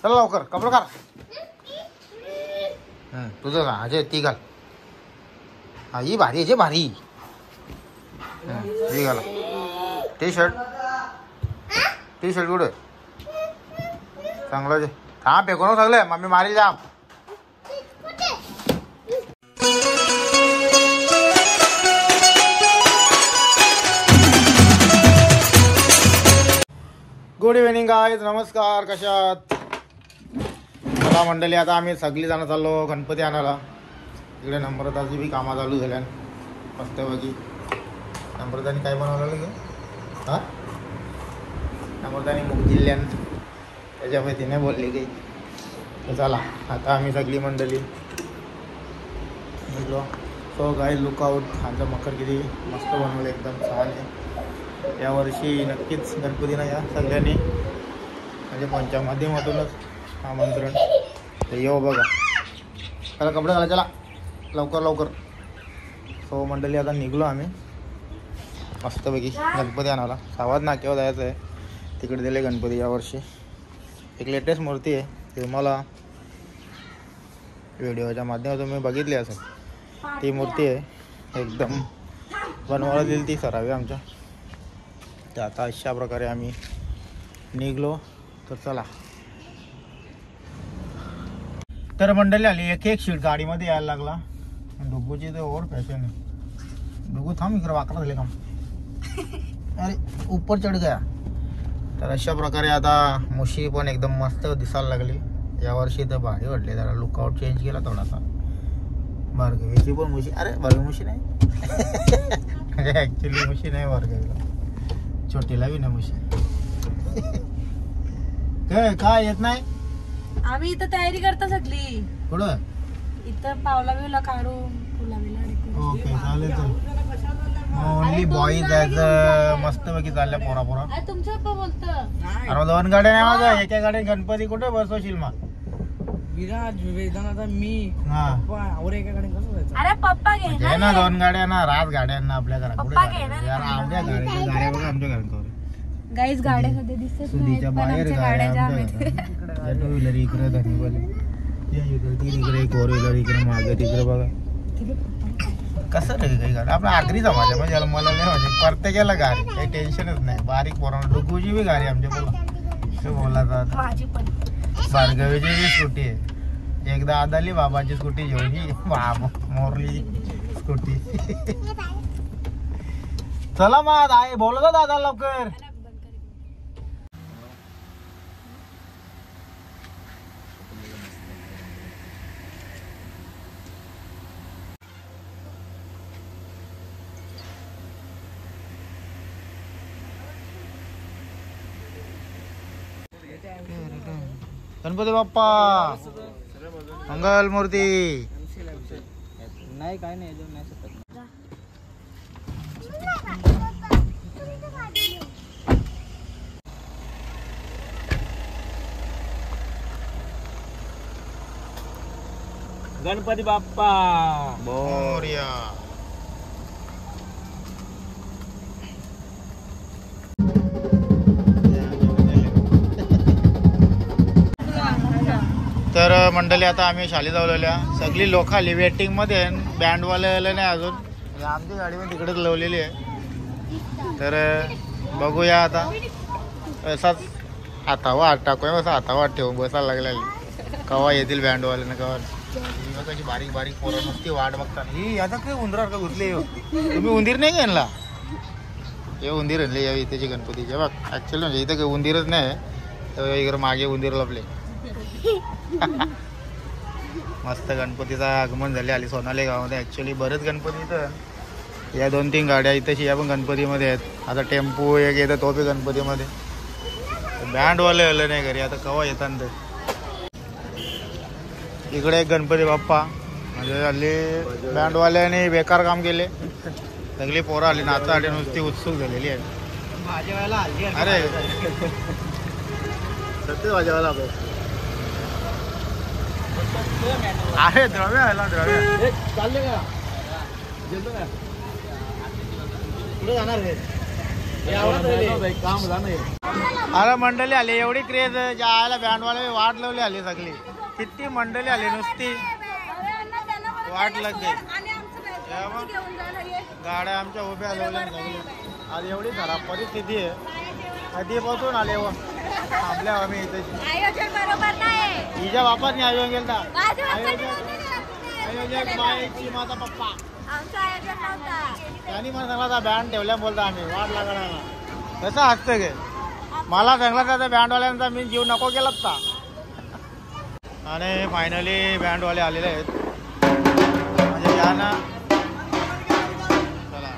चला लवकर कपडे काढ. तुझं का अजय ती घाल. हा ही भारी आहे भारी. ही घाला. टी शर्ट कुठे चांगलं हा फेकून चांगलं मम्मी मारी जा. गुड इव्हिनिंग गाईज, नमस्कार. कशात मला मंडळी आता आम्ही सगळी जण चाललो गणपती आणायला. इकडे नम्रताची बी कामं चालू झाल्या मस्तपैकी. नम्रताने काय बनवलेलं गे हां नम्रताने मूग जिल्ह्यान त्याच्यामुळे तिने बोलली की तर चला आता आम्ही सगळी मंडळी निघलो. So guys lookout. आमचा मकर किती मस्त बनवलं, एकदम छान आहे. यावर्षी नक्कीच गणपतीनं या सगळ्यांनी म्हणजे पंच्या माध्यमातूनच आमंत्रण तर येऊ बघा. चला कपडे घाला चला लवकर लवकर. सो मंडळी आता निघलो आम्ही मस्तपैकी गणपती आणायला. सावध नाक्यावर जायचं आहे, तिकडे दिले गणपती. यावर्षी एक लेटेस्ट मूर्ती आहे, ती तुम्हाला व्हिडिओच्या माध्यमातून मी बघितली असेल. ती मूर्ती आहे एकदम बनवायला दिली ती सरावी आमच्या. तर आता अशा प्रकारे आम्ही निघलो. तर चला. तर मंडळी आली एक एक शीट गाडीमध्ये यायला लागला. डुगूची तर ओढ फॅशन आहे. डुगू थांब इकडे वाकडा झाले काम. अरे ऊपर चढ गया. तर अशा प्रकारे आता मुशी पण एकदम मस्त दिसायला लागली. यावर्षी तर भारी वाटले, जरा लुकआउट चेंज केला थोडासा. भार्गवीची पण मुशी, अरे भार्गवी मुशी नाही म्हणजे ॲक्च्युली मुशी नाही भार्गवीला, छोटीला बी नाही मुशी. काय येत नाही. आम्ही इथं तयारी करता सगळी. कुठं इथं पावला बिवला काढून फुला बिला. ओके चालेल. ओनली बॉईज ॲज मस्तपैकी चालल्या पोरा पोरा. तुमचं पप्पा बोलतं अरे दोन गाड्या नाही माझा, एका गाडीत गणपती कुठे बसवशील मग. विराज वेदांत मी हा एका गाडी कसं जायचं. अरे पप्पा घे ना दोन गाड्या ना, रात गाड्यांना आपल्या घरात कुठे पप्पा घेणार यार. आमच्या गाड्या बघा आमच्या घरात गाईज गाड्या सध्या दिसत सुधीच्या बाहेर गाड्या टू व्हीलर इकडे धनीवाले इकडे एक फोर व्हीलर इकडे मागे तिकडे बघा कसं नाही काही गाडी. आपला आगरी समाज आहे म्हणजे मला नाही म्हणजे प्रत्येकाला गाडी, काही टेन्शनच नाही. बारीक पोरांना डुगूची बी गाडी आमच्या बोला माझी पण. भार्गवीची बी स्कूटी आहे. एकदा आदाली बाबाची स्कूटी घेऊन ही मोरली स्कूटी. चला मग आहे बोलत दादा लवकर. गणपती बाप्पा मंगल मूर्ती. नाही काय नाही नाही शकत. गणपती बाप्पा मोरया. तर मंडळी आता आम्ही शाळेत जाऊलेल्या सगळी लोक आली वेटिंग मध्ये. बँडवाले आले नाही अजून, आमची गाडी पण तिकडेच लावलेली आहे. तर बघूया आता असाच हातावा हात टाकूया, असं हातावा हात ठेवून बसायला लागलेली. कवा येतील बँडवाले ना कवा. कशी बारीक बारीक पोरं नुसती वाट बघतात. ही आता काय उंदरावर का घुसले. तुम्ही उंदीर नाही घेणला हे उंदीर आणले या इथेची गणपतीचे बघ. ऍक्च्युअली म्हणजे इथं काही उंदीरच नाही, तर इकडे मागे उंदीर लपले. मस्त गणपतीचं आगमन झाले आली सोनाली गावामध्ये. ऍक्च्युली बरेच गणपती इथं, या 2-3 गाड्या इथं या पण गणपतीमध्ये आहेत. आता टेम्पो एक येतं तो बी गणपतीमध्ये. बँडवाले आले नाही घरी, आता कवा येतात ते. इकडे एक गणपती बाप्पा म्हणजे हल्ली बँडवाल्याने बेकार काम केले. सगळी पोरं आली नाचासाठी नुसती उत्सुक झालेली आहे. अरे सत्य वाजवायला अरे द्रव्य आला द्रव्य चालले का? पुढे जाणार हे अरे मंडळी आली एवढी क्रेज ज्या आयला बँडवाले वाट लावली आली सगळी किती मंडळी आली नुसती वाट लागते गाड्या आमच्या उभ्या लावल्या सगळी आज एवढी खराब परिस्थिती आहे कधीपासून आले व थांबल्या आम्ही इथे हिच्या बापाच नाही आयोजन गेलता आयोजक माईची माझा पप्पा त्यांनी मला सांगला बँड ठेवल्या बोलता आम्ही वाट लागणार कसं असतं गे मला सांगला त्याचा बँडवाल्यांचा मी जीव नको केलाच का आणि फायनली बँडवाले आलेले आहेत म्हणजे या ना चला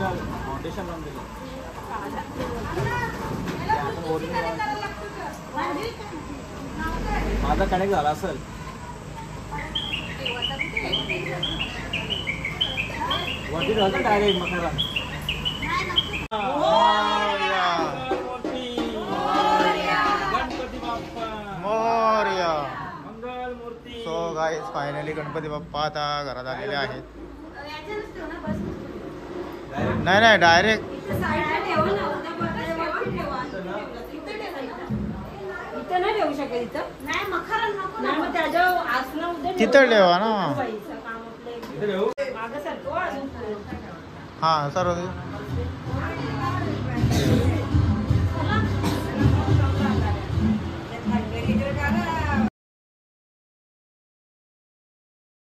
फाउंडेशन लावून दिलं माझा कनेक्ट झाला असेल वरती झालं डायरेक्ट मकरा गणपती बाप्पा मोरया. मंगल मूर्ती. So guys finally Ganpati Bappa आता घरात आलेले आहेत. नाही नाही डायरेक्ट इथं नाही ठेवू शकत इथं नाही मग त्याच्यावर आसनं उद्या तिथं ठेवा ना. इथे ठेवू? मागं सरको अजून हा सर्व